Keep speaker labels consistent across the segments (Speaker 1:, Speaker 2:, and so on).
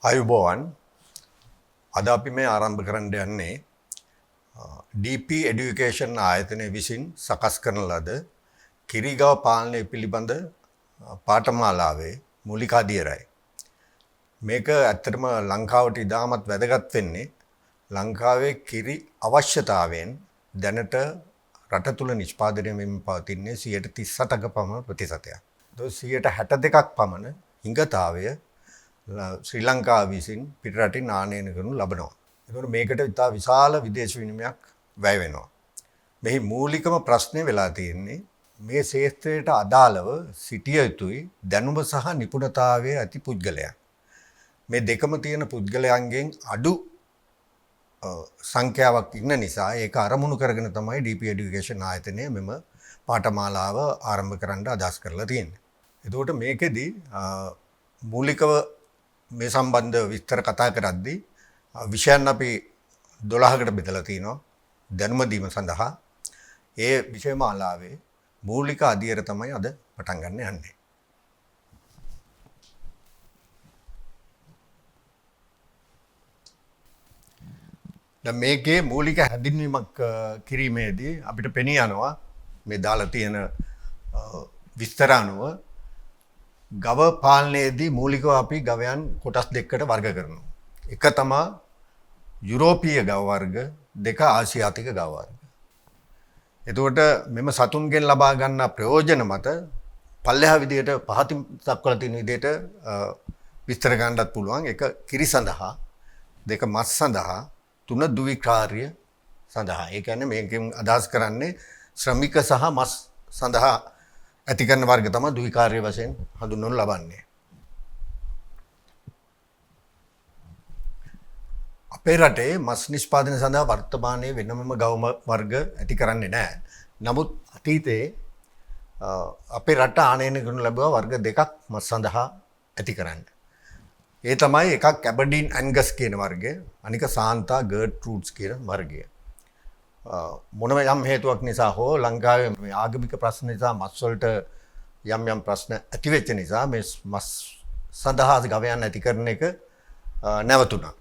Speaker 1: අයුබෝවන් අද අපි මේ ආරම්භ කරන්න යන්නේ DP එඩියුකේෂන් ආයතනය විසින් සකස් කරන ලද කිරිගව පාලනය පිළිබඳ පාඨමාලාවේ මූලික අදියරයි. මේක ඇත්තටම ලංකාවට ඉතාමත් වැදගත් වෙන්නේ ලංකාවේ කිරි අවශ්‍යතාවයෙන් දැනට රට තුළ නිෂ්පාදනය වෙමින් පවතින්නේ 38%ක පමණ ප්‍රතිශතයක්. 62%ක් පමණ හිඟතාවය ශ්‍රී ලංකාව විසින් පිටරටින් ආනයන කරනු ලබනවා. එතකොට මේකට ඉතා විශාල විදේශ විනිමයක් වැය වෙනවා. මෙහි මූලිකම ප්‍රශ්නේ වෙලා තියෙන්නේ මේ ක්ෂේත්‍රයට අදාළව සිටිය යුතුයි දැනුම සහ නිපුණතාවයේ ඇති පුද්ගලයන්. මේ දෙකම තියෙන පුද්ගලයන්ගෙන් අඩු සංඛ්‍යාවක් ඉන්න නිසා ඒක අරමුණු කරගෙන තමයි DP එඩියුකේෂන් ආයතනය මෙම පාඨමාලාව ආරම්භ කරන්න අදහස් කරලා තියෙන්නේ. එතකොට මේකෙදි මූලිකව මේ සම්බන්ධ විස්තර කතා කරද්දී විෂයන් අපි 12කට බෙදලා තිනවා දැනුම දීම සඳහා. ඒ විෂය මාලාවේ මූලික අදියර තමයි අද පටන් ගන්න යන්නේ. දැන් මේකේ මූලික හැඳින්වීමක් කිරීමේදී අපිට පෙනී යනවා මේ දාලා තියෙන විස්තර අනුව ගව පාලනයේදී මූලිකව අපි ගවයන් කොටස් දෙකකට වර්ග කරනවා. එක තමයි යුරෝපීය ගව වර්ග, දෙක ආසියාතික ගව වර්ග. එතකොට මෙම සතුන්ගෙන් ලබා ගන්න ප්‍රයෝජන මත පල්ලෙහා විදියට පහතින් දක්වලා තියෙන විදියට විස්තර ගන්නත් පුළුවන්. එක කිරි සඳහා, දෙක මස් සඳහා, තුන ද්විකාර්ය සඳහා. ඒ කියන්නේ මේකෙන් අදහස් කරන්නේ ශ්‍රමික සහ මස් සඳහා ඇති කරන වර්ග තමයි ද්විකාර්ය වශයෙන් හඳුන්වනු ලබන්නේ. අපේ රටේ මස් නිෂ්පාදනය සඳහා වර්තමානයේ වෙනම ගව වර්ග ඇති කරන්නේ නැහැ. නමුත් අතීතයේ අපේ රට ආනයන කරනු ලැබුවා වර්ග දෙකක් මස් සඳහා ඇති කරන්න. ඒ තමයි එකක් ඇබර්ඩීන් ඇන්ගස් කියන වර්ගය, අනික සාන්තා ගර්ට්රූඩ්ස් කියන වර්ගය. මොනම යම් හේතුවක් නිසා හෝ ලංකාවේ මේ ආගමික ප්‍රශ්න නිසා මස් වලට යම් ප්‍රශ්න ඇති වෙච්ච නිසා මේ මස් සඳහා ගවයන් ඇති කරන එක නැවතුණා.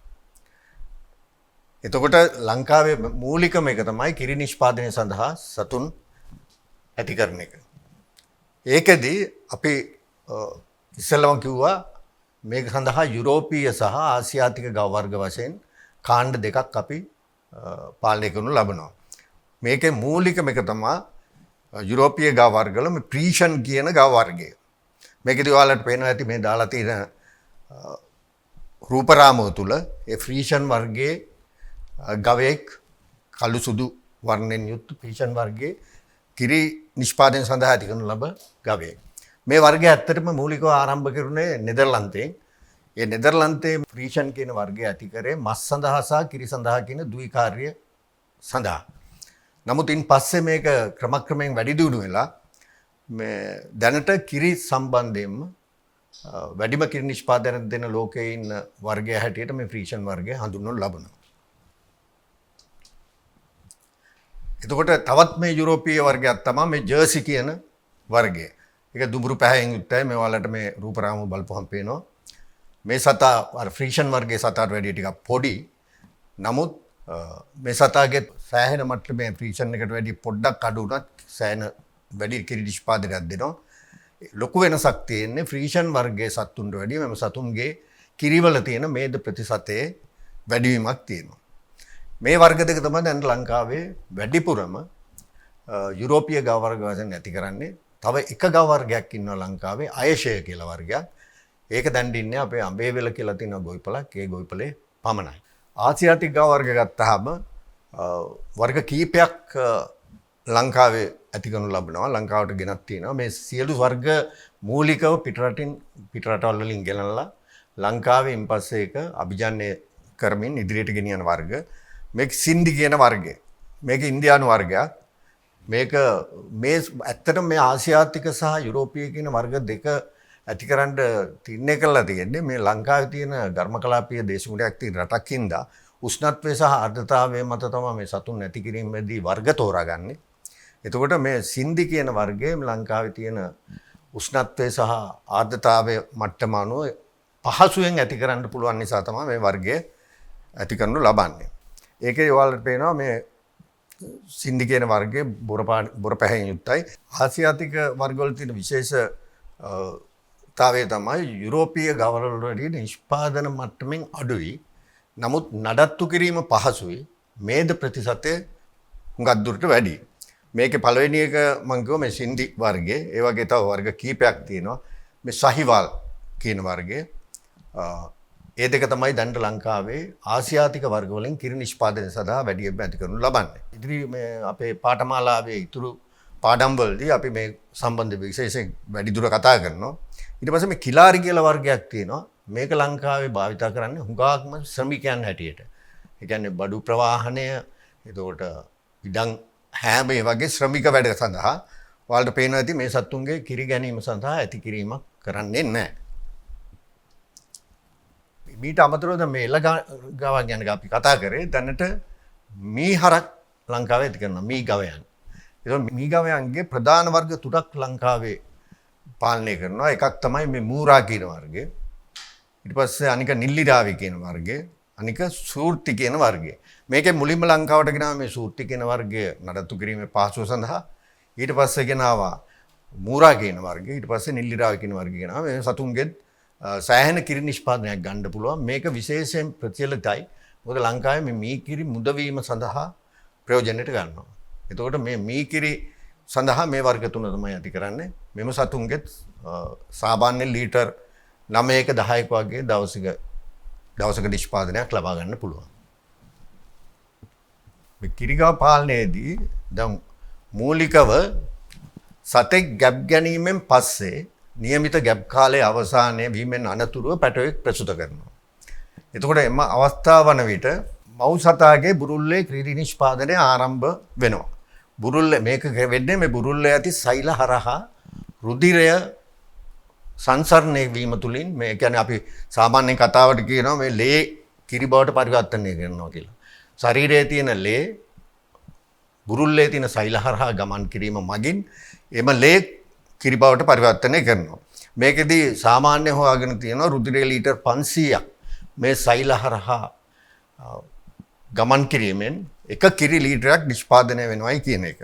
Speaker 1: එතකොට ලංකාවේ මූලිකම එක තමයි කිරි නිෂ්පාදනය සඳහා සතුන් ඇති කරන එක. ඒකෙදී අපි ඉස්සෙල්ලම කිව්වා මේක සඳහා යුරෝපීය සහ ආසියාතික ගව වර්ග වශයෙන් කාණ්ඩ දෙකක් අපි පාලනය කරනු ලබනවා. මේකේ මූලිකම එක තමයි යුරෝපීය ගව වර්ගවල මේ ප්‍රීෂන් කියන ගව වර්ගය. මේකදී ඔයාලට පේනවා ඇති මේ දාලා තියෙන රූපරාමව තුල ඒ ෆ්‍රීෂන් වර්ගයේ ගවයෙක් කළු සුදු වර්ණයෙන් යුත් ප්‍රීෂන් වර්ගයේ කිරි නිෂ්පාදනය සඳහා ඇති කරනු ලබ ගවයෙක්. මේ වර්ගය ඇත්තටම මූලිකව ආරම්භ කරුණේ නෙදර්ලන්තයෙන්. ඒ නෙදර්ලන්තයේ ෆ්‍රීෂන් කියන වර්ගය ඇති කරේ මස් සඳහා සහ කිරි සඳහා කියන ද්විකාර්ය සඳහා. නමුත් ඉන් පස්සේ මේක ක්‍රමක්‍රමයෙන් වැඩි දියුණු වෙලා මේ දැනට කිරි සම්බන්ධයෙන්ම වැඩිම කිරි නිෂ්පාදනය දෙන ලෝකයේ ඉන්න වර්ගය හැටියට මේ ෆ්‍රීෂන් වර්ගය හඳුන්වනු ලබනවා. එතකොට තවත් මේ යුරෝපීය වර්ගයක් තමයි මේ ජර්සි කියන වර්ගය. ඒක දුඹුරු පැහැයෙන් යුක්තයි. මේ ඔයාලට මේ රූපරාමව බලපුවහම පේනවා. මේ සතා අර ෆ්‍රීෂන් වර්ගයේ සතාට වැඩිය ටිකක් පොඩි. නමුත් මේ සතාගේ සෑහෙන මට්ටමේ ෆ්‍රීෂන් එකට වැඩිය පොඩ්ඩක් අඩු වුණත් සෑහෙන වැඩි කිරි නිෂ්පාදනයක් දෙනවා. ලොකු වෙනසක් තියෙන්නේ ෆ්‍රීෂන් වර්ගයේ සතුන්ට වැඩිය මෙම සතුන්ගේ කිරිවල තියෙන මේද ප්‍රතිශතයේ වැඩිවීමක් තියෙනවා. මේ වර්ග දෙක තමයි දැන් ලංකාවේ වැඩිපුරම යුරෝපීය ගව වර්ග වශයෙන් ඇති කරන්නේ. තව එක ගව වර්ගයක් ඉන්නවා ලංකාවේ අයශය කියලා වර්ගයක්. ඒක දැන් ඉන්නේ අපේ අඹේවැල කියලා තියෙන ගොවිපලක්. ඒ ගොවිපලේ පමණයි. ආසියාතික ගව වර්ග ගත්තාම වර්ග කීපයක් ලංකාවේ ඇති කරනු ලබනවා. ලංකාවට ගෙනත් තියෙනවා. මේ සියලු වර්ග මූලිකව පිටරටවල් වලින් ගෙනල්ලා ලංකාවේ ඉන්පස්සේ ඒක අභිජන්‍ය කරමින් ඉදිරියට ගෙනියන වර්ග. මේක සින්ඩි කියන වර්ගය. මේක ඉන්දියානු වර්ගයක්. මේක මේ ඇත්තටම මේ ආසියාතික සහ යුරෝපීය කියන වර්ග දෙක ඇතිකරන්න තීරණය කළා තියෙන්නේ මේ ලංකාවේ තියෙන ධර්මකලාපීය දේශගුණයක් තියෙන රටක් හින්දා උෂ්ණත්වය සහ ආර්ද්‍රතාවය මත තමයි මේ සතුන් නැති කිරීමේදී වර්ග තෝරාගන්නේ. එතකොට මේ සින්ඩි කියන වර්ගය ලංකාවේ තියෙන උෂ්ණත්වය සහ ආර්ද්‍රතාවය මට්ටම අනුව පහසුවෙන් ඇති කරන්න පුළුවන් නිසා තමයි මේ වර්ගය ඇති කරනු ලබන්නේ. ඒකේ ඔයාලට පේනවා මේ සින්ඩි කියන වර්ගයේ බොර පැහැයෙන් යුක්තයි. ආසියාතික වර්ගවල තියෙන විශේෂ තාවය තමයි යුරෝපීය ගවවල වලදී නිෂ්පාදන මට්ටමින් අඩුයි. නමුත් නඩත්තු කිරීම පහසුයි. මේද ප්‍රතිශතය හුඟක් දුරට වැඩි. මේකේ පළවෙනි එක මම කිව්වා මේ සින්ඩි වර්ගය. ඒ වගේ තව වර්ග කීපයක් තියෙනවා. මේ සහිවාල් කියන වර්ගය. ඒ දෙක තමයි දැන් ලංකාවේ ආසියාතික වර්ග වලින් කිරි නිෂ්පාදනය සඳහා වැඩියෙන් ඇති කරනු ලබන්නේ. ඉදිරි මේ අපේ පාඨමාලාවේ ඉතුරු පාඩම් වලදී අපි මේ සම්බන්ධ විශේෂයෙන් වැඩි දුර කතා කරනවා. ඊට පස්සේ මේ කිලාරි කියලා වර්ගයක් තියෙනවා. මේක ලංකාවේ භාවිත කරන්නේ හුඟක්ම ශ්‍රමිකයන් හැටියට. ඒ කියන්නේ බඩු ප්‍රවාහනය, එතකොට ඉඩම් හැම මේ වගේ ශ්‍රමික වැඩ සඳහා ඔයාලට පේනවා ඇති මේ සත්තුන්ගේ කිරි ගැනීම සඳහා ඇති කිරීමක් කරන්නේ නැහැ. මීට අමතරව දැන් මේ එළගාවන් ගැන අපි කතා කරේ. දැනට මීහරක් ලංකාවේ ඇති කරනවා මී ගවයන්. ඒක මී ගවයන්ගේ ප්‍රධාන වර්ග තුනක් ලංකාවේ පාලනය කරනවා. එකක් තමයි මේ මූරා කියන වර්ගය. ඊට පස්සේ අනික නිල්ලිරාවි කියන වර්ගය. අනික සූර්ති කියන වර්ගය. මේකේ මුලින්ම ලංකාවට ගෙනාව මේ සූර්ති කියන වර්ගය නඩත්තු කිරීමේ පහසුව සඳහා. ඊට පස්සේ ගෙනාවා මූරා කියන වර්ගය. ඊට පස්සේ නිල්ලිරාවි කියන වර්ගය ගෙනාවා. මේ සතුන්ගේ සෑහෙන කිරි නිෂ්පාදනයක් ගන්න පුළුවන්. මේක විශේෂයෙන් ප්‍රචලිතයි. මොකද ලංකාවේ මේ මී කිරි මුදවීම සඳහා ප්‍රයෝජනයට ගන්නවා. එතකොට මේ මී කිරි සඳහා මේ වර්ග තුන තමයි ඇති කරන්නේ. මෙම සතුන්ගේ සාමාන්‍ය ලීටර් 9ක 10ක වගේ දවසක නිෂ්පාදනයක් ලබා ගන්න පුළුවන්. මේ කිරිගව පාලනයේදී දැන් මූලිකව සතෙක් ගැබ් ගැනීමෙන් පස්සේ නියමිත ගැබ් කාලයේ අවසානයේ වීමෙන් අනතුරුව පැටවෙක් ප්‍රසූත කරනවා. එතකොට එම අවස්ථාව වන විට මව් සතාගේ බුරුල්ලේ කිරි නිෂ්පාදනය ආරම්භ වෙනවා. බුරුල්ලේ මේක වෙන්නේ මේ බුරුල්ලේ ඇති සෛල හරහා රුධිරය සංසරණය වීම තුලින්. මේ කියන්නේ අපි සාමාන්‍ය කතාවට කියනවා මේ ලේ කිරි බවට පරිවර්තනය කරනවා කියලා. ශරීරයේ තියෙන ලේ බුරුල්ලේ තියෙන සෛල හරහා ගමන් කිරීම මගින් එම ලේ කිරි බවට පරිවර්තනය කරනවා. මේකෙදී සාමාන්‍ය හොයාගෙන තියෙනවා රුධිරය ලීටර් 500ක් මේ සෛල හරහා ගමන් කිරීමෙන් එක කිරි ලීටරයක් නිෂ්පාදනය වෙනවයි කියන එක.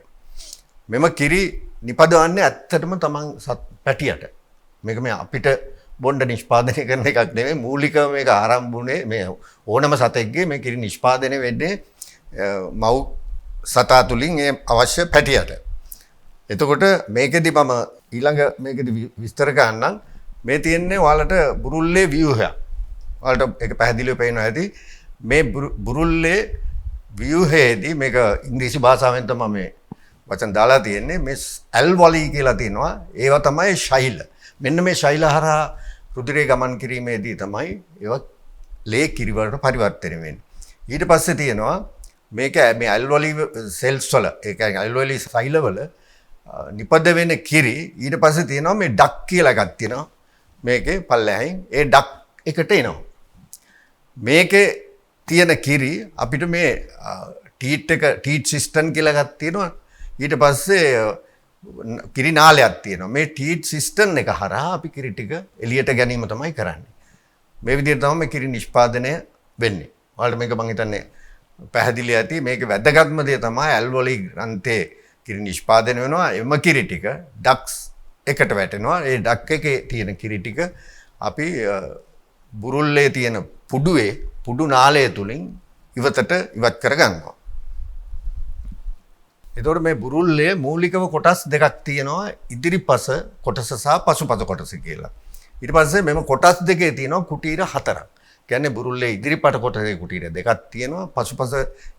Speaker 1: මෙම කිරි නිපදවන්නේ ඇත්තටම තමන් පැටියට. මේක මේ අපිට බොණ්ඩ නිෂ්පාදනය කරන එකක් නෙමෙයි. මූලිකව මේක ආරම්භ වුණේ මේ ඕනම සතෙක්ගේ මේ කිරි නිෂ්පාදනය වෙන්නේ මව් සතා තුලින් ඒ අවශ්‍ය පැටියට. එතකොට මේකෙදි මම ඊළඟ මේකෙදි විස්තර ගන්නම්. මේ තියෙන්නේ ඔයාලට බුරුල්ලේ ව්‍යුහයක්. ඔයාලට ඒක පැහැදිලිව පේනවා ඇති. මේ බුරුල්ලේ ව්‍යුහයේදී මේක ඉංග්‍රීසි භාෂාවෙන් තමයි මේ වචන දාලා තියෙන්නේ. මේ ඇල්වොලි කියලා තියෙනවා. ඒවා තමයි ශෛල. මෙන්න මේ ශෛල හරහා රුධිරය ගමන් කිරීමේදී තමයි ඒවා ලේ කිරි වලට පරිවර්තනය වෙන්නේ. ඊට පස්සේ තියෙනවා මේක මේ ඇල්වොලි සෙල්ස් වල ඒ කියන්නේ ඇල්වොලි ශෛල වල නිපද වෙන කිරි ඊට පස්සේ තියෙනවා මේ ඩක් කියලා එකක් තියෙනවා. මේකේ පල්ලෙහායින් ඒ ඩක් එකට එනවා. මේකේ තියෙන කිරි අපිට මේ ටීට් සිස්ටම් කියලා එකක් තියෙනවා. ඊට පස්සේ කිරි නාලයක් තියෙනවා. මේ ටීට් සිස්ටම් එක හරහා අපි කිරි ටික එළියට ගැනීම තමයි කරන්නේ. මේ විදිහට තමයි මේ කිරි නිෂ්පාදනය වෙන්නේ. ඔයාලට මේක මම හිතන්නේ පැහැදිලි ඇති. මේකේ වැදගත්ම දේ තමයි ඇල්වොලි ග්‍රන්ථයේ කිරි නිෂ්පාදනය වෙනවා. එම කිරි ටික ඩක්ස් එකට වැටෙනවා. ඒ ඩක් එකේ තියෙන කිරි ටික අපි බුරුල්ලේ තියෙන පුඩු නාලය තුලින් ඉවතට ඉවත් කරගන්නවා. එතකොට මේ බුරුල්ලේ මූලිකව කොටස් දෙකක් තියෙනවා. ඉදිරිපස කොටස සහ පසුපස කොටස කියලා. ඊට පස්සේ මෙම කොටස් දෙකේ තියෙනවා කුටීර 4ක්. කියන්නේ බුරුල්ලේ ඉදිරිපට කොටසේ කුටීර දෙකක් තියෙනවා. පසුපස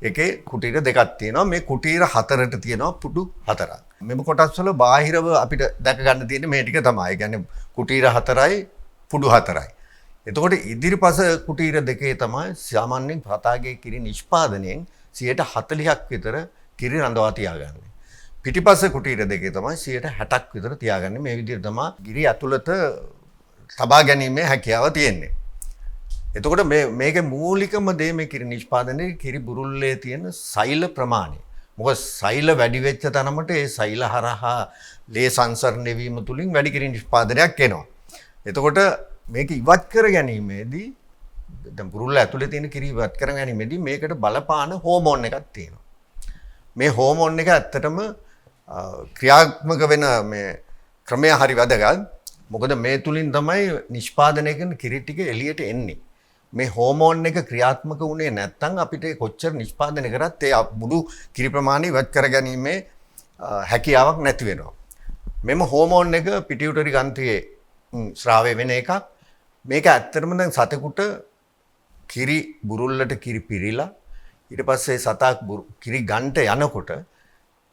Speaker 1: එකේ කුටීර දෙකක් තියෙනවා. මේ කුටීර 4ට තියෙනවා පුඩු 4ක්. මෙම කොටස් වල බාහිරව අපිට දැක ගන්න තියෙන්නේ මේ ටික තමයි. ඒ කියන්නේ කුටීර 4යි පුඩු 4යි. එතකොට ඉදිරිපස කුටීර දෙකේ තමයි සාමාන්‍යයෙන් පතාගේ කිරි නිෂ්පාදනයෙන් 40ක් විතර කිරි රඳවා තියාගන්නේ. පිටිපස්ස කුටීර දෙකේ තමයි 60ක් විතර තියාගන්නේ. මේ විදිහට තමයි කිරි ඇතුළත තබා ගැනීමේ හැකියාව තියෙන්නේ. එතකොට මේකේ මූලිකම දේ මේ කිරි නිෂ්පාදනයේ කිරි බුරුල්ලේ තියෙන සෛල ප්‍රමාණය. මොකද සෛල වැඩි වෙච්ච තරමට ඒ සෛල හරහා ලේ සංසරණය වීම තුලින් වැඩි කිරි නිෂ්පාදනයක් එනවා. එතකොට මේක ඉවත් කර ගැනීමේදී දැන් බුරුල්ල ඇතුලේ තියෙන කිරි ඉවත් කර ගැනීමේදී මේකට බලපාන හෝමෝන් එකක් තියෙනවා. මේ හෝමෝන් එක ඇත්තටම ක්‍රියාත්මක වෙන මේ ක්‍රමය හරි වැදගත්. මොකද මේ තුලින් තමයි නිෂ්පාදනය කරන කිරි ටික එළියට එන්නේ. මේ හෝමෝන් එක ක්‍රියාත්මක වුණේ නැත්නම් අපිට කොච්චර නිෂ්පාදනය කරත් ඒ මුළු කිරි ප්‍රමාණය ඉවත් කර ගැනීමේ හැකියාවක් නැති වෙනවා. මෙම හෝමෝන් එක පිටියුටරි ග්‍රන්ථියේ ස්‍රාවය වෙන එකක්. මේක ඇත්තටම දැන් සතෙකුට කිරි බුරුල්ලට කිරි පිරීලා ඊට පස්සේ සතා කිරි ගන්නට යනකොට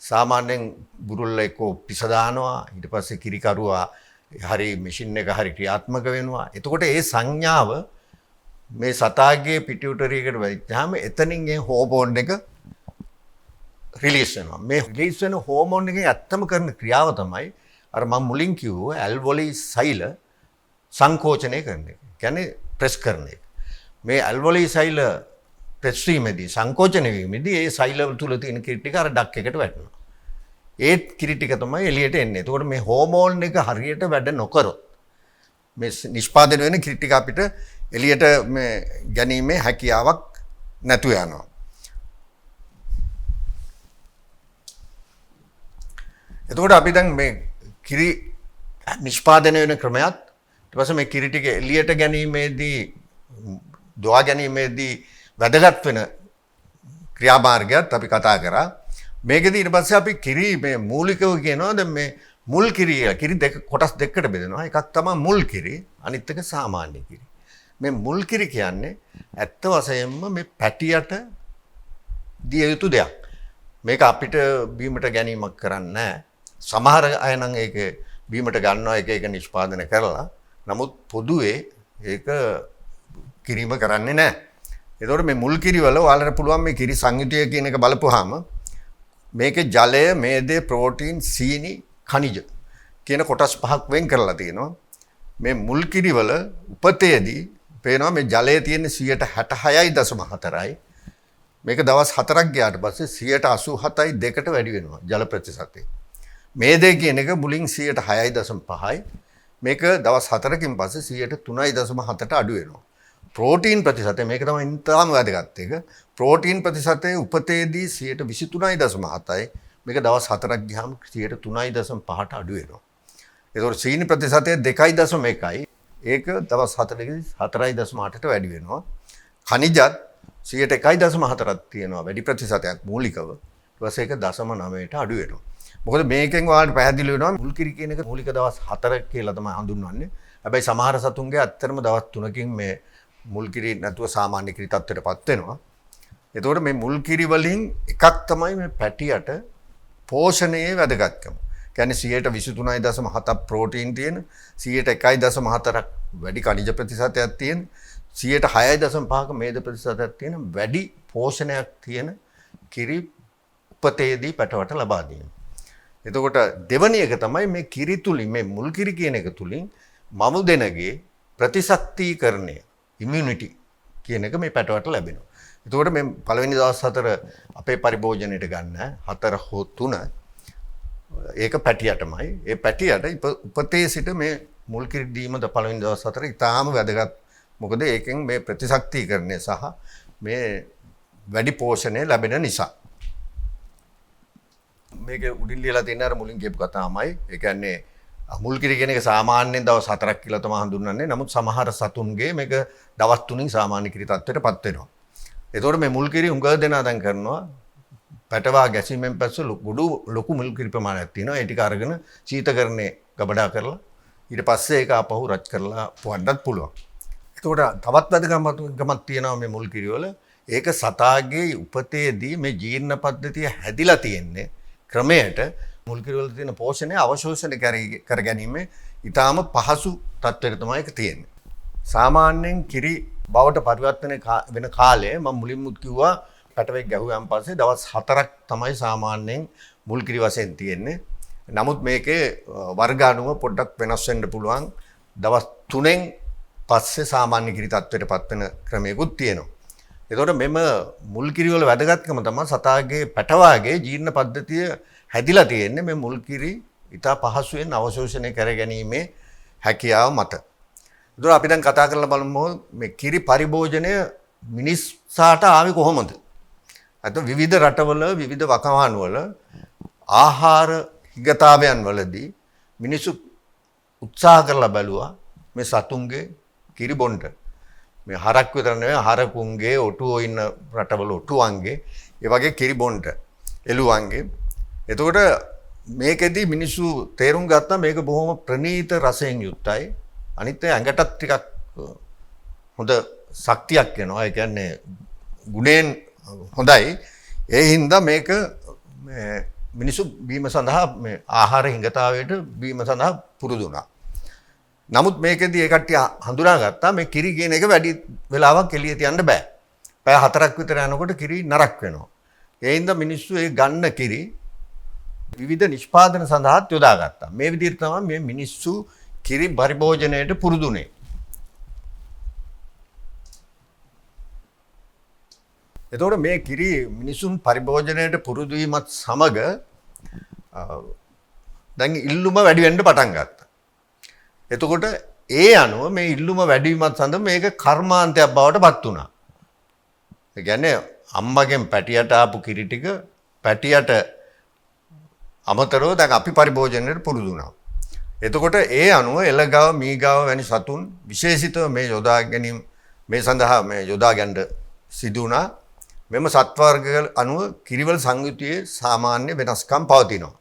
Speaker 1: සාමාන්‍යයෙන් බුරුල්ල එක්ක පිස දානවා. ඊට පස්සේ කිරිකරුවා හරි මැෂින් එක හරි ක්‍රියාත්මක වෙනවා. එතකොට ඒ සංඥාව මේ සතාගේ පිටියුටරි එකට වැදිච්චාම එතනින් ඒ හෝමෝන් එක රිලීස් වෙනවා. මේ රිලීස් වෙන හෝමෝන් එකේ ඇත්තම කරන ක්‍රියාව තමයි අර මම මුලින් කිව්ව ඇල්වොලි සෛල සංකෝචනය කරන එක. කියන්නේ ප්‍රෙස් කරන එක. මේ ඇල්වොලි සෛල ප්‍රෙස් වීමේදී සංකෝචනය වීමේදී ඒ සෛල තුල තියෙන කිරි ටික අර ඩක් එකට වැටෙනවා. ඒ කිරි ටික තමයි එළියට එන්නේ. එතකොට මේ හෝමෝන් එක හරියට වැඩ නොකරොත් මේ නිෂ්පාදනය වෙන කිරි ටික අපිට එළියට මේ ගැනීමේ හැකියාවක් නැතු යනවා. එතකොට අපි දැන් මේ කිරි නිෂ්පාදනය වෙන ක්‍රමයක් ඊට පස්සේ මේ කිරි ටික එළියට ගැනීමේදී දොවා ගැනීමේදී වැදගත් වෙන ක්‍රියාමාර්ගයත් අපි කතා කරා. මේකෙදී ඊට පස්සේ අපි කිරි මේ මූලිකව කියනවා දැන් මේ මුල් කිරි කිරි දෙක කොටස් දෙකකට බෙදෙනවා. එකක් තමයි මුල් කිරි, අනිත් එක සාමාන්‍ය කිරි. මේ මුල් කිරි කියන්නේ ඇත්ත වශයෙන්ම මේ පැටියට දිය යුතු දෙයක්. මේක අපිට බීමට ගැනීමක් කරන්නේ නැහැ. සමහර අය නම් ඒක බීමට ගන්නවා එක නිෂ්පාදනය කරලා. නමුත් පොදුවේ ඒක කිරීම කරන්නේ නැහැ. ඒතකොට මේ මුල් කිරි වල ඔයාලට පුළුවන් මේ කිරි සංයුතිය කියන එක බලපුවාම මේකේ ජලය, මේදේ, ප්‍රෝටීන්, සීනි, ඛනිජ කියන කොටස් පහක් වෙන් කරලා තියෙනවා. මේ මුල් කිරි වල උපතේදී පේනවා මේ ජලයේ තියෙන 66.4යි. මේක දවස් 4ක් ගියාට පස්සේ 87යි දෙකට වැඩි වෙනවා ජල ප්‍රතිශතය. මේදේ කියන එක මුලින් 6.5යි. මේක දවස් 4කින් පස්සේ 3.7ට අඩු වෙනවා. ප්‍රෝටීන් ප්‍රතිශතය මේක තමයි ඉතාම වැදගත් එක. ප්‍රෝටීන් ප්‍රතිශතය උපතේදී 23.7යි. මේක දවස් 4ක් ගියාම 3.5ට අඩු වෙනවා. ඒතකොට සීනි ප්‍රතිශතය 2.1යි. ඒක දවස් 4කදී 4.8ට වැඩි වෙනවා. ඛනිජත් 1.4ක් තියෙනවා වැඩි ප්‍රතිශතයක් මූලිකව. ඊට පස්සේ ඒක 0.9ට අඩු වෙනවා. මොකද මේකෙන් ඔයාලට පැහැදිලි වෙනවා මුල් කිරි කියන එක මූලික දවස් 4 කියලා තමයි හඳුන්වන්නේ. හැබැයි සමහර සතුන්ගේ ඇත්තටම දවස් 3කින් මේ මුල් කිරි නැතුව සාමාන්‍ය කිරි තත්ත්වයටපත් වෙනවා. එතකොට මේ මුල් කිරි වලින් එකක් තමයි මේ පැටියට පෝෂණයේ වැදගත්කම. කියන්නේ 23.7ක් ප්‍රෝටීන් තියෙන, 1.4ක් වැඩි ඛනිජ ප්‍රතිශතයක් තියෙන, 6.5ක මේද ප්‍රතිශතයක් තියෙන වැඩි පෝෂණයක් තියෙන කිරි උපතේදී පැටවට ලබා දීම. එතකොට දෙවැනි එක තමයි මේ කිරි තුලින් මේ මුල් කිරි කියන එක තුලින් මමු දෙනගේ ප්‍රතිශක්තිකරණය ඉමුනිටි කියන එක මේ පැටවට ලැබෙනවා. එතකොට මේ පළවෙනි දවස් 4 අපේ පරිභෝජනයට ගන්න 4 හෝ 3 ඒක පැටියටමයි. ඒ පැටියට උපතේ සිට මේ මුල් කිරි දීමද පළවෙනි දවස් 4 ඉතාම වැදගත්. මොකද ඒකෙන් මේ ප්‍රතිශක්තිකරණය සහ මේ වැඩි පෝෂණය ලැබෙන නිසා. මේක උඩින් ලියලා තියෙන අර මුලින් කියපු කතාවමයි. ඒ කියන්නේ මුල් කිරි කියන එක සාමාන්‍යයෙන් දවස් 4ක් කියලා තමයි හඳුන්වන්නේ. නමුත් සමහර සතුන්ගේ මේක දවස් 3න් සාමාන්‍ය කිරි තත්ත්වයටපත් වෙනවා. ඒතකොට මේ මුල් කිරි උඟ දෙනා දැන් කරනවා පැටවා ගැසීමෙන් පස්සේ ලොකු මුල් කිරි ප්‍රමාණයක් තියෙනවා. ඒ ටික අරගෙන ශීතකරණේ ගබඩා කරලා ඊට පස්සේ ඒක ආපහු රච් කරලා පොවන්නත් පුළුවන්. ඒතකොට තවත් වැදගත්කමක් තියෙනවා මේ මුල් කිරි වල. ඒක සතාගේ උපතේදී මේ ජීර්ණ පද්ධතිය හැදිලා තියෙන්නේ ක්‍රමයට මුල් කිරි වල තියෙන පෝෂණය අවශෝෂණය කර ගැනීම ඊටාම පහසු තත්ත්වයක තමයි ඒක තියෙන්නේ. සාමාන්‍යයෙන් කිරි බවට පරිවර්තනය වෙන කාලය මම මුලින්මුත් කිව්වා පැටවෙක් ගැහුවාන් පස්සේ දවස් 4ක් තමයි සාමාන්‍යයෙන් මුල් කිරි වශයෙන් තියෙන්නේ. නමුත් මේකේ වර්ග අණුව පොඩ්ඩක් වෙනස් වෙන්න පුළුවන්. දවස් 3න් පස්සේ සාමාන්‍ය කිරි තත්ත්වයටපත් වෙන ක්‍රමයකුත් තියෙනවා. එතකොට මෙම මුල් කිරි වල වැදගත්කම තමයි සතාගේ පැටවාගේ ජීර්ණ පද්ධතිය හැදිලා තියෙන්නේ මේ මුල් කිරි ඉතා පහසුවෙන් අවශෝෂණය කර ගැනීමේ හැකියාව මත. ඒතර අපි දැන් කතා කරලා බලමු මේ කිරි පරිභෝජනය මිනිස්සාට ආවේ කොහොමද? අද විවිධ රටවල විවිධ වකවාණු වල ආහාර හිගතාවයන් වලදී මිනිස්සු උත්සාහ කරලා බැලුවා මේ සතුන්ගේ කිරි බොන්න. මේ හරක් විතර නෙවෙයි හරකුන්ගේ ඔටුවෝ ඉන්න රටවල ඔටුවන්ගේ ඒ වගේ කිරි බොන්න. එළුවන්ගේ. එතකොට මේකෙදි මිනිස්සු තේරුම් ගත්තා මේක බොහොම ප්‍රණීත රසයෙන් යුක්තයි. අනිත් ඇඟටත් ටිකක් හොඳ ශක්තියක් එනවා. ඒ කියන්නේ ගුණයෙන් හොඳයි. ඒ හින්දා මේක මිනිස්සු බීම සඳහා මේ ආහාර හිඟතාවයට බීම සඳහා පුරුදු වුණා. නමුත් මේකෙදී ඒ කට්ටිය හඳුනාගත්තා මේ කිරි කියන එක වැඩි වෙලාවක් එළිය තියන්න බෑ. පැය 4ක් විතර යනකොට කිරි නරක් වෙනවා. ඒ හින්දා මිනිස්සු ඒ ගන්න කිරි විවිධ නිෂ්පාදන සඳහාත් යොදාගත්තා. මේ විදිහට තමයි මේ මිනිස්සු කිරි පරිභෝජනයට පුරුදුනේ. එතකොට මේ කිරි මිනිසුන් පරිභෝජනයට පුරුදු වීමත් සමග දැන් ඉල්ලුම වැඩි වෙන්න පටන් ගත්තා. එතකොට ඒ අනුව මේ ඉල්ලුම වැඩි වීමත් සඳ මේක කර්මාන්තයක් බවට පත් වුණා. ඒ කියන්නේ අම්මගෙන් පැටියට ආපු කිරි ටික පැටියට අමතරව දැන් අපි පරිභෝජනයට පුරුදු වුණා. එතකොට ඒ අනුව එළගව මීගව වැනි සතුන් විශේෂිතව මේ යොදා ගැනීම මේ සඳහා මේ යොදා ගන්න සිදු වුණා. මෙම සත්වර්ග අනුව කිරිවල සංයුතියේ සාමාන්‍ය වෙනස්කම් පවතිනවා.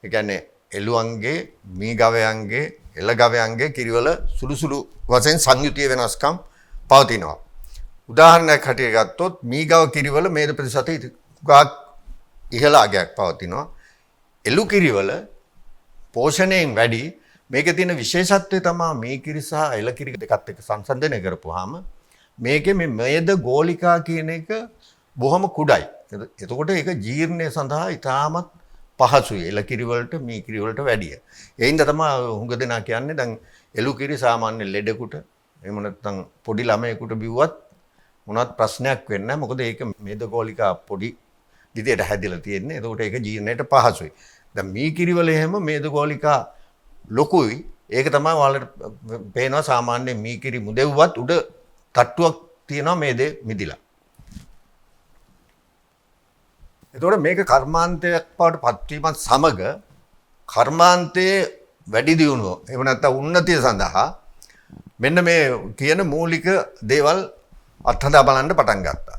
Speaker 1: ඒ කියන්නේ එළුවන්ගේ මීගවයන්ගේ එළගවයන්ගේ කිරිවල සුළු සුළු වශයෙන් සංයුතියේ වෙනස්කම් පවතිනවා. උදාහරණයක් හැටියට ගත්තොත් මීගව කිරිවල මේද ප්‍රතිශතය ගාක් ඉහළ අගයක් පවතිනවා. එළු කිරිවල පෝෂණයෙන් වැඩි මේකේ තියෙන විශේෂත්වය තමයි මේ කිරි සහ එළ කිරි දෙකත් එක්ක සංසන්දනය කරපුවාම මේකේ මේ මේද ගෝලිකා කියන එක බොහොම කුඩයි. එතකොට ඒක ජීර්ණය සඳහා ඉතාමත් පහසුයි. එළ කිරි වලට මේ කිරි වලට වැඩිය. ඒ හින්දා තමයි හුඟ දෙනා කියන්නේ දැන් එළු කිරි සාමාන්‍ය ලෙඩෙකුට එහෙම නැත්නම් පොඩි ළමයෙකුට බිව්වත් මොනවත් ප්‍රශ්නයක් වෙන්නේ නැහැ. මොකද ඒක මේද ගෝලිකා පොඩි විදියට හැදිලා තියෙන්නේ. එතකොට ඒක ජීර්ණයට පහසුයි. දැන් මේ කිරි වල එහෙම මේද ගෝලිකා ලොකුයි. ඒක තමයි ඔයාලට පේනවා සාමාන්‍ය මේ කිරි මුදෙව්වත් උඩ තට්ටුවක් තියෙනවා මේදේ මිදිලා. එතකොට මේක කර්මාන්තයක් බවට පත්වීමත් සමග කර්මාන්තයේ වැඩි දියුණුව එහෙම නැත්නම් උන්නතිය සඳහා මෙන්න මේ කියන මූලික දේවල් අත්හදා බලන්න පටන් ගත්තා.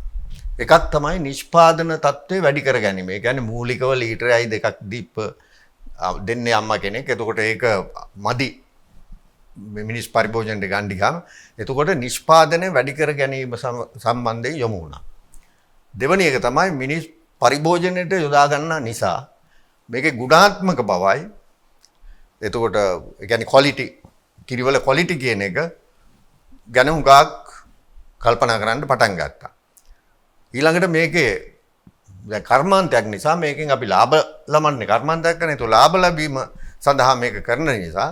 Speaker 1: එකක් තමයි නිෂ්පාදන තත්ත්වය වැඩි කර ගැනීම. ඒ කියන්නේ මූලිකව ලීටරයි දෙකක් දීප දෙන්නේ අම්මා කෙනෙක්. එතකොට ඒක මදි මිනිස් පරිභෝජනයට ගන්න ගියාම. එතකොට නිෂ්පාදනය වැඩි කර ගැනීම සම්බන්ධයෙන් යොමු වුණා. දෙවැනි එක තමයි මිනිස් පරිභෝජනයට යොදා ගන්න නිසා මේකේ ගුණාත්මක බවයි. එතකොට ඒ කියන්නේ ක්වොලිටි කිරිවල ක්වොලිටි කියන එක ගැන හුඟක් කල්පනා කරන්න පටන් ගත්තා. ඊළඟට මේකේ දැන් කර්මාන්තයක් නිසා මේකෙන් අපි ලාභ ලබන්නේ කර්මාන්තයක් කරන. ඒතකොට ලාභ ලැබීම සඳහා මේක කරන නිසා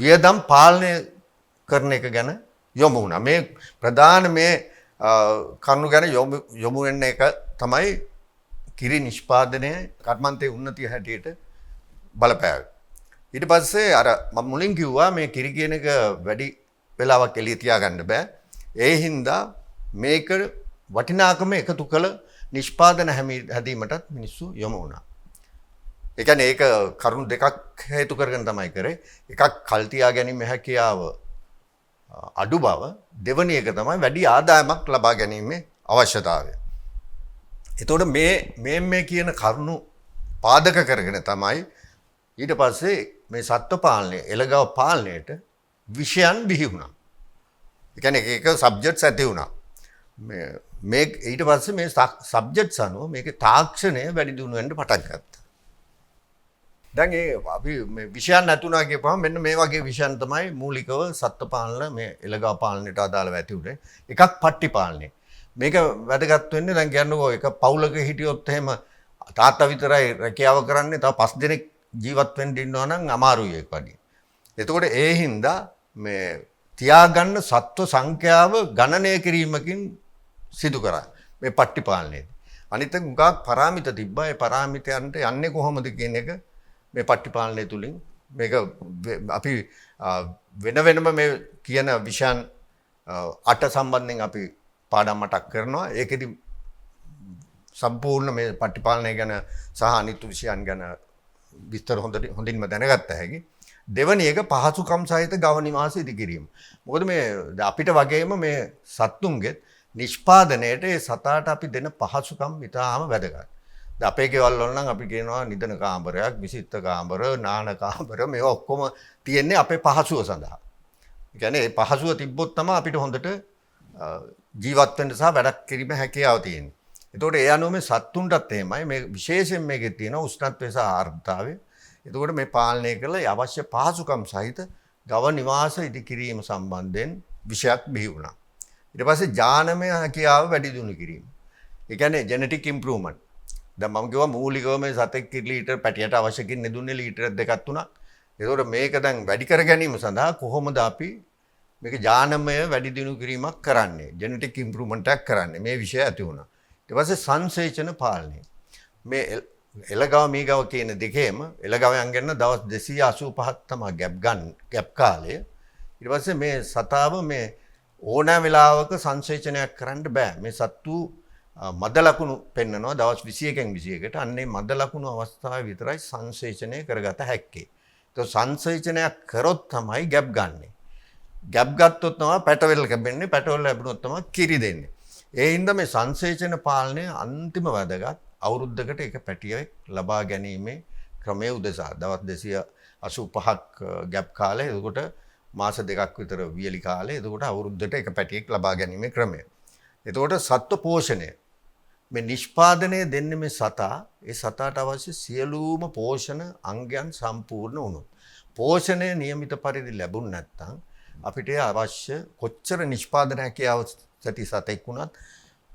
Speaker 1: වියදම් පාලනය කරන එක ගැන යොමු වුණා. මේ ප්‍රධාන මේ කරුණු ගැන යොමු වෙන්න එක තමයි කිරි නිෂ්පාදනයේ කර්මාන්තයේ උන්නතිය හැටියට බලපෑවේ. ඊට පස්සේ අර මම මුලින් කිව්වා මේ කිරි කියන එක වැඩි වෙලාවක් එළිය තියාගන්න බෑ. ඒ හින්දා මේක වටිනාකම එකතු කළ නිෂ්පාදන හැදීමටත් මිනිස්සු යොමු වුණා. ඒ කියන්නේ ඒක කරුණු දෙකක් හේතු කරගෙන තමයි කරේ. එකක් කල් තියා ගැනීම හැකියාව අඩු බව, දෙවැනි එක තමයි වැඩි ආදායමක් ලබා ගැනීමේ අවශ්‍යතාවය. එතකොට මේ කියන කරුණු පාදක කරගෙන තමයි ඊට පස්සේ මේ සත්ත්ව පාලනය, එළගව පාලනයට විෂයන් බිහි වුණා. ඒ කියන්නේ ඒක සබ්ජෙක්ට්ස් ඇති වුණා. මේ ඊට පස්සේ මේ සබ්ජෙක්ට්ස් අනුව මේකේ තාක්ෂණය වැඩි දියුණු වෙන්න පටන් ගත්තා. දැන් අපි මේ විෂයන් නැතුණා කියපුවම මෙන්න මේ වගේ විෂයන් තමයි මූලිකව සත්ත්ව පාලන මේ එළගව පාලනයට අදාළව ඇති උනේ. එකක් පට්ටි පාලනය. මේක වැදගත් වෙන්නේ දැන් කියන්නකෝ එක පවුලක හිටියොත් එහෙම තාත්තා විතරයි රැකියාව කරන්නේ. තව 5 දෙනෙක් ජීවත් වෙන්න ඉන්නවා නම් අමාරුයි ඒක වගේ. එතකොට ඒ හින්දා මේ තියාගන්න සත්ව සංඛ්‍යාව ගණනය කිරීමකින් සිදු කරා මේ පට්ටි පාලනයේදී. අනිත් එක උගා පරාමිත තිබ්බා. ඒ පරාමිතයන්ට යන්නේ කොහොමද කියන එක මේ පට්ටි පාලනය තුලින් මේක අපි වෙන වෙනම මේ කියන විෂයන් 8 සම්බන්ධයෙන් අපි පාඩම් මතක් කරනවා. ඒකෙදි සම්පූර්ණ මේ පටිපාලනය ගැන සහ අනිත් විෂයන් ගැන විස්තර හොඳින්ම දැනගත්ත හැකි. දෙවැනි එක පහසුකම් සහිත ගව නිවාස ඉදිකිරීම. මොකද මේ අපිට වගේම මේ සත්තුන්ගේ නිෂ්පාදනයේට ඒ සතාට අපි දෙන පහසුකම් ඉතාම වැදගත්. අපේ ගෙවල් වල නම් අපි කියනවා නිදන කාමරයක්, විසිත්ත කාමර, නාන කාමර මේවා ඔක්කොම තියෙන්නේ අපේ පහසුව සඳහා. ඒ කියන්නේ මේ පහසුව තිබ්බොත් තමයි අපිට හොඳට ජීවත් වෙන්න සහ වැඩක් කිරීම හැකියාව තියෙන්නේ. එතකොට ඒ අනුව මේ සත්තුන්ටත් එහෙමයි මේ විශේෂයෙන් මේකේ තියෙන උෂ්ණත්වය සහ ආර්ද්‍රතාවය. එතකොට මේ පාලනය කරලා අවශ්‍ය පහසුකම් සහිත ගව නිවාස ඉදිකිරීම සම්බන්ධයෙන් විෂයක් බිහි වුණා. ඊට පස්සේ ජානමය හැකියාව වැඩි දියුණු කිරීම. ඒ කියන්නේ ජෙනටික් ඉම්ප්‍රූව්මන්ට්. දැන් මම කිව්වා මූලිකව මේ සතෙක් ලීටර් පැටියට අවශ්‍ය කින්නේ දුන්නේ ලීටර් 2ක් 3ක්. ඒකෝර මේක දැන් වැඩි කර ගැනීම සඳහා කොහොමද අපි මේක ජානමය වැඩි දියුණු කිරීමක් කරන්නේ? ජෙනටික් ඉම්ප්‍රූව්මන්ට් එකක් කරන්නේ. මේ විෂය ඇති වුණා. ඊට පස්සේ සංසේචන පාලනය. මේ එළගව මීගව කියන දෙකේම එළගවයන් ගන්න දවස් 285ක් තමයි ගැප් කාලය. ඊට පස්සේ මේ සතාව මේ ඕනෑ වෙලාවක සංසේචනයක් කරන්න බෑ. මේ සත්තු මද ලකුණු පෙන්නනවා දවස් 21න් 21කට. අන්නේ මද ලකුණු අවස්ථාවේ විතරයි සංසේචනය කරගත හැක්කේ. ඒක සංසේචනයක් කරොත් තමයි ගැප් ගන්නෙ. ගැප් ගත්තොත් තමයි පැටවල ලැබෙන්නේ. පැටවල ලැබුණොත් තමයි කිරි දෙන්නේ. ඒ හින්දා මේ සංසේචන පාලනය අන්තිම වැදගත්. අවුරුද්දකට එක පැටියෙක් ලබා ගැනීමේ ක්‍රමයේ උදෙසා දවස් 285ක් ගැප් කාලය. එතකොට මාස 2ක් විතර වියලි කාලය. එතකොට අවුරුද්දට එක පැටියෙක් ලබා ගැනීමේ ක්‍රමය. එතකොට සත්ව පෝෂණය මේ නිෂ්පාදනය දෙන්නේ මේ සතා. ඒ සතාට අවශ්‍ය සියලුම පෝෂණ අංගයන් සම්පූර්ණ වුණොත්. පෝෂණය નિયમિત පරිදි ලැබුණ නැත්නම් අපිට අවශ්‍ය කොච්චර නිෂ්පාදන හැකියාව සති සතෙක් වුණත්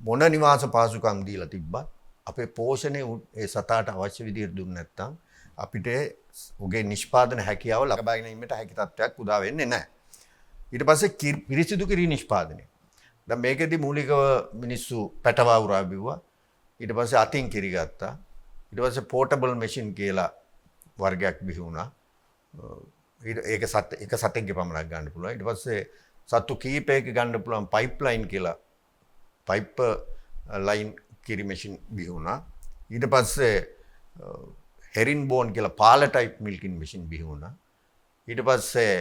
Speaker 1: මොන නිවාස පහසුකම් දීලා තිබ්බත් අපේ පෝෂණය ඒ සතාට අවශ්‍ය විදිහට දුන්නේ නැත්නම් අපිට උගේ නිෂ්පාදන හැකියාව ලබා ගැනීමට හැකි තත්ත්වයක් උදා වෙන්නේ නැහැ. ඊට පස්සේ පිරිසිදු කිරී නිෂ්පාදනය. දැන් මේකෙදි මූලිකව මිනිස්සු පැටවා උරා බිව්වා. ඊට පස්සේ අතින් කිරි ගත්තා. ඊට පස්සේ පෝටබල් මැෂින් කියලා වර්ගයක් බිහි වුණා. ඒක එක සතෙක්ගේ පමණක් ගන්න පුළුවන්. ඊට පස්සේ සත්තු කීපයක ගන්න පුළුවන් පයිප්ලයින් කියලා පයිප් ලයින් කිරි මැෂින් බිහි වුණා. ඊට පස්සේ හෙරින් බෝන් කියලා පාල ටයිප් මිල්කින් මැෂින් බිහි වුණා. ඊට පස්සේ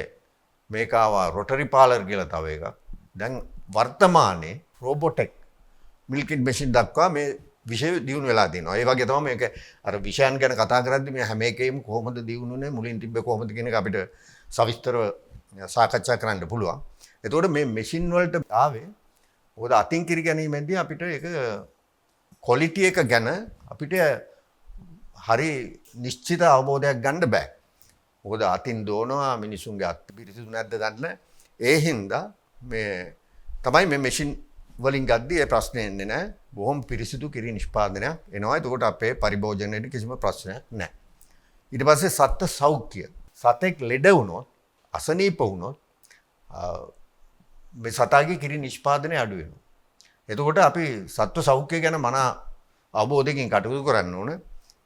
Speaker 1: මේක ආවා රොටරි පාලර් කියලා තව එකක්. දැන් වර්තමානයේ රෝබොටෙක් මිල්කින් මැෂින් දක්වා මේ විෂය දියුණු වෙලා තියෙනවා. ඒ වගේ තමයි මේක අර විෂයන් ගැන කතා කරද්දී මේ හැම එකෙම කොහොමද දියුණුනේ මුලින් තිබ්බේ කොහොමද කියන එක අපිට සවිස්තරව සාකච්ඡා කරන්න පුළුවන්. එතකොට මේ මැෂින් වලට ආවේ මොකද අතින් කිරි ගැනීමෙන්දී අපිට ඒක ක්වොලිටි එක ගැන අපිට හරි නිශ්චිත අවබෝධයක් ගන්න බෑ. මොකද අතින් දෝනවා මිනිසුන්ගේ අත් පිරිසිදු නැද්ද ගන්න. ඒ හින්දා මේ තමයි මේ මැෂින් වලින් ගද්දී ඒ ප්‍රශ්නේ එන්නේ නැහැ. බොහොම පිරිසිදු කිරි නිෂ්පාදනයක් එනවා. එතකොට අපේ පරිභෝජනයේදී කිසිම ප්‍රශ්නයක් නැහැ. ඊට පස්සේ සත්ත්ව සෞඛ්‍ය. සතෙක් ලෙඩ වුණොත්, අසනීප වුණොත් මේ සතාගේ කිරි නිෂ්පාදනය අඩු වෙනවා. එතකොට අපි සත්ත්ව සෞඛ්‍ය ගැන මන අවබෝධයකින් කටයුතු කරන්න ඕන.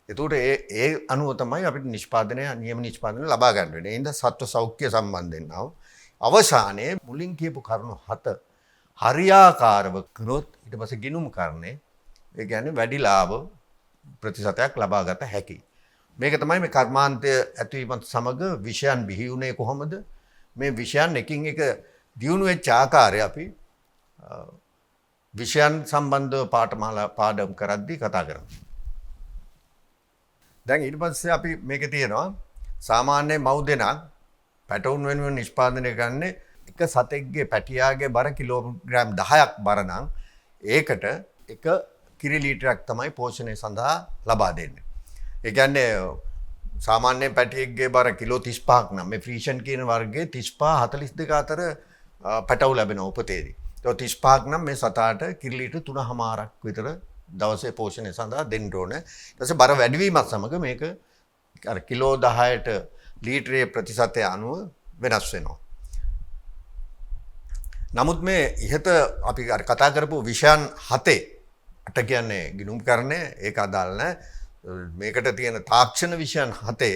Speaker 1: එතකොට ඒ අනුව තමයි අපිට නියම නිෂ්පාදනය ලබා ගන්න වෙන්නේ. ඒ හින්දා සත්ත්ව සෞඛ්‍ය සම්බන්ධයෙන් අවසානයේ මුලින් කියපු කරුණු 7 හරියාකාරව කරොත් ඊට පස්සේ ගිනුම් කරන්නේ ඒ කියන්නේ වැඩි ලාභ ප්‍රතිශතයක් ලබා ගත හැකියි. මේක තමයි මේ කර්මාන්තය ඇතිවීමත් සමග විෂයන් බිහි වුණේ කොහොමද? මේ විෂයන් එකින් එක දියුණු වෙච්ච ආකාරය අපි විෂයන් සම්බන්ධව පාඩම් කරද්දී කතා කරමු. දැන් ඊට පස්සේ අපි මේකේ තියෙනවා සාමාන්‍ය මව් දෙනා පැටවුන් වෙනුවෙන් නිෂ්පාදනය කරන්නේ එක සතෙක්ගේ පැටියාගේ බර කිලෝග්‍රෑම් 10ක් බර නම් ඒකට එක කිරි ලීටරයක් තමයි පෝෂණය සඳහා ලබා දෙන්නේ. ඒ කියන්නේ සාමාන්‍ය පැටියෙක්ගේ බර කිලෝ 35ක් නම් මේ ෆ්‍රීෂන් කියන වර්ගයේ 35 42 අතර පැටවු ලැබෙන උපතේදී. ඒක 35ක් නම් මේ සතාට කිරි ලීටර 3.5ක් විතර දවසේ පෝෂණය සඳහා දෙන්න ඕනේ. ඊට පස්සේ බර වැඩිවීමත් සමග මේක අර කිලෝ 10ට ලීටරයේ ප්‍රතිශතය අනුව වෙනස් වෙනවා. නමුත් මේ ඉහත අපි කතා කරපු විෂයන් 7 කියන්නේ ගිණුම්කරණය ඒක අදාළ නැහැ. මේකට තියෙන තාක්ෂණ විෂයන් 7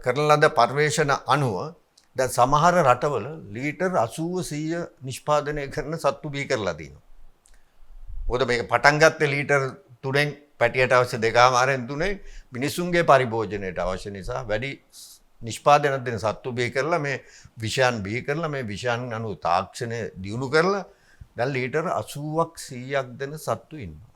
Speaker 1: කරන ලද පර්යේෂණ අනුව දැන් සමහර රටවල ලීටර් 80 100 නිෂ්පාදනය කරන සත්තු බිහි කරලා තියෙනවා. මොකද මේක පටන් ගත්තේ ලීටර් 3න් පැටියට අවශ්‍ය 2.5න් 3න් මිනිසුන්ගේ පරිභෝජනයට අවශ්‍ය නිසා වැඩි නිෂ්පාදනයක් දෙන සත්තු බිහි කරලා මේ විෂයන් බිහි කරලා මේ විෂයන් අනුව තාක්ෂණය දියුණු කරලා දැන් ලීටර් 80ක් 100ක් දෙන සත්තු ඉන්නවා.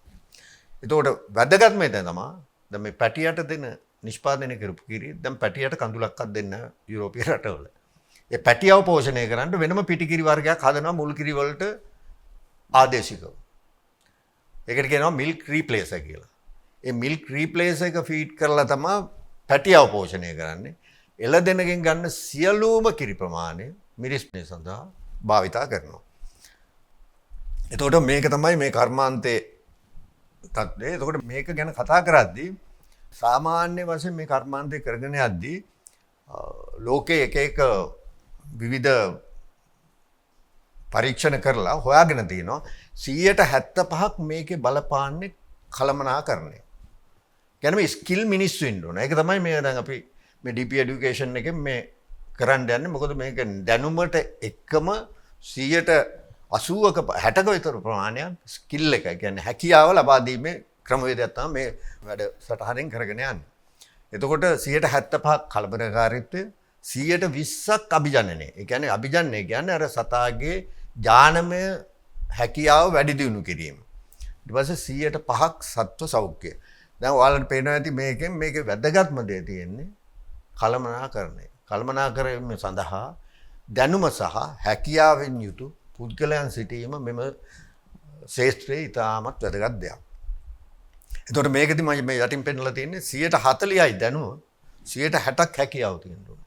Speaker 1: එතකොට වැදගත්ම දේ තමයි දැන් මේ පැටියට දෙන නිෂ්පාදනය කරපු කිරි දැන් පැටියට කඳුලක්වත් දෙන්න යුරෝපීය රටවල. ඒ පැටියව පෝෂණය කරන්න වෙනම පිටිකිරි වර්ගයක් හදනවා මුල් කිරි වලට ආදේශිකව. ඒකට කියනවා මිල්ක් රීප්ලේසර් කියලා. ඒ මිල්ක් රීප්ලේසර් එක ෆීඩ් කරලා තමයි පැටියව පෝෂණය කරන්නේ. එළදෙනගෙන් ගන්න සියලුම කිරි ප්‍රමාණය මිරිස්නේ සඳහා භාවිතා කරනවා. එතකොට මේක තමයි මේ කර්මාන්තයේ තත්ත්වය. එතකොට මේක ගැන කතා කරද්දී සාමාන්‍ය වශයෙන් මේ කර්මාන්තය කරගෙන යද්දී ලෝකයේ එක විවිධ පරීක්ෂණ කරලා හොයාගෙන තිනවා 75%ක් මේකේ බලපාන්නේ කළමනාකරණය. කියන්නේ මේ ස්කිල් මිනිස්සු ඉන්න ඕන. ඒක තමයි මේ දැන් අපි මේ DP এডুকেෂන් එකෙන් මේ කරන්න යන්නේ. මොකද මේක දැනුමට එක්කම 80ක 60ක විතර ප්‍රමාණයක් ස්කිල් එක කියන්නේ හැකියාව ලබා දීමේ ක්‍රමවේදයක් තමයි මේ වැඩ සටහනෙන් කරගෙන යන්නේ. එතකොට 75%ක් කලබලකාරීත්වය 120ක් අභිජනනය. ඒ කියන්නේ අභිජනනය කියන්නේ අර සතාගේ ඥානමය හැකියාව වැඩි දියුණු කිරීම. ඊට පස්සේ 105ක් සත්ව සෞඛ්‍යය. දැන් ඔයාලට පේනවා ඇති මේකෙන් මේකේ වැදගත්ම දේ තියෙන්නේ කළමනාකරණය. කළමනාකරණය සඳහා දැනුම සහ හැකියාවෙන් යුතු පුද්ගලයන් සිටීම මෙම ශාස්ත්‍රයේ ඉතාමත් වැදගත් දෙයක්. එතකොට මේකදී මම මේ යටින් පෙන්නලා තියෙන්නේ 140යි දැනුම 160ක් හැකියාව තියෙනවා.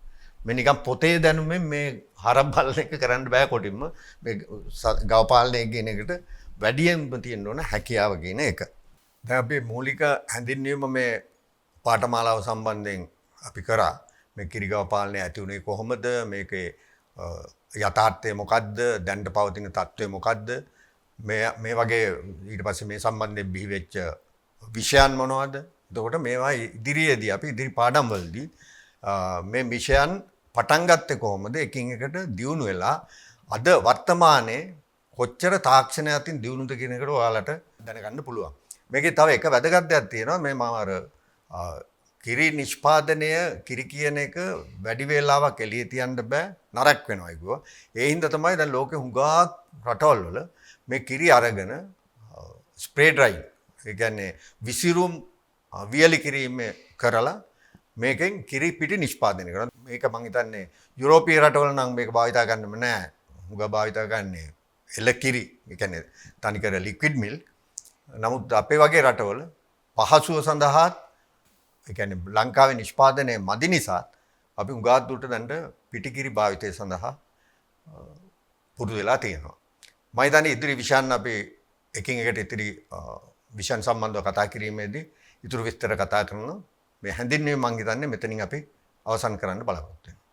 Speaker 1: මේ නිකන් පොතේ දැනුමෙන් මේ හරක් බලන එක කරන්න බෑ කොටින්ම මේ ගව පාලනය කියන එකට වැඩියෙන්ම තියෙන්න ඕන හැකියාව කියන එක. දැන් අපි මූලික හැඳින්වීම මේ පාඨමාලාව සම්බන්ධයෙන් අපි කරා මේ කිරිගව පාලනය ඇති වුණේ කොහොමද මේකේ යථාර්ථය මොකද්ද දැනට පවතින තත්ත්වය මොකද්ද මේ වගේ ඊට පස්සේ මේ සම්බන්ධයෙන් බිහි වෙච්ච විෂයන් මොනවද? එතකොට මේවා ඉදිරියේදී අපි ඉදිරි පාඩම් වලදී මේ විෂයන් පටන් ගත්තේ කොහොමද එකින් එකට දියුණු වෙලා අද වර්තමානයේ කොච්චර තාක්ෂණය අතින් දියුණුද කියන එකට ඔයාලට දැනගන්න පුළුවන්. මේකේ තව එක වැදගත් දෙයක් තියෙනවා මේ මම අර කිරි නිෂ්පාදනය කිරි කියන එක වැඩි වේලාවක් එළියේ තියන්න බෑ නරක වෙනවා කිව්වා. ඒ හින්දා තමයි දැන් ලෝකෙ හුඟක් රටවල් වල මේ කිරි අරගෙන ස්ප්‍රේ ඩ්‍රයි ඒ කියන්නේ විසිරුම් වියලි කිරීම කරලා මේකෙන් කිරි පිටි නිෂ්පාදනය කරනවා. මේක මම හිතන්නේ යුරෝපීය රටවල නම් මේක භාවිතා කරන්නම නෑ. හුඟ භාවිතා කරන්නේ එළ කිරි. ඒ කියන්නේ තනිකර ලික්විඩ් මිල්ක්. නමුත් අපේ වගේ රටවල පහසුව සඳහා ඒ කියන්නේ ලංකාවේ නිෂ්පාදනයේ මදි නිසා අපි උගාත් දුරට දැන් පිටිකිරි භාවිතය සඳහා පුරුදු වෙලා තියෙනවා. මම හිතන්නේ ඉදිරි විෂයන් අපි එකින් එකට ඉදිරි විෂයන් සම්බන්ධව කතා කිරීමේදී ඉතුරු විස්තර කතා කරනවා. මේ හැඳින්වීම මම හිතන්නේ මෙතනින් අපි අවසන් කරන්න බලාපොරොත්තු වෙනවා.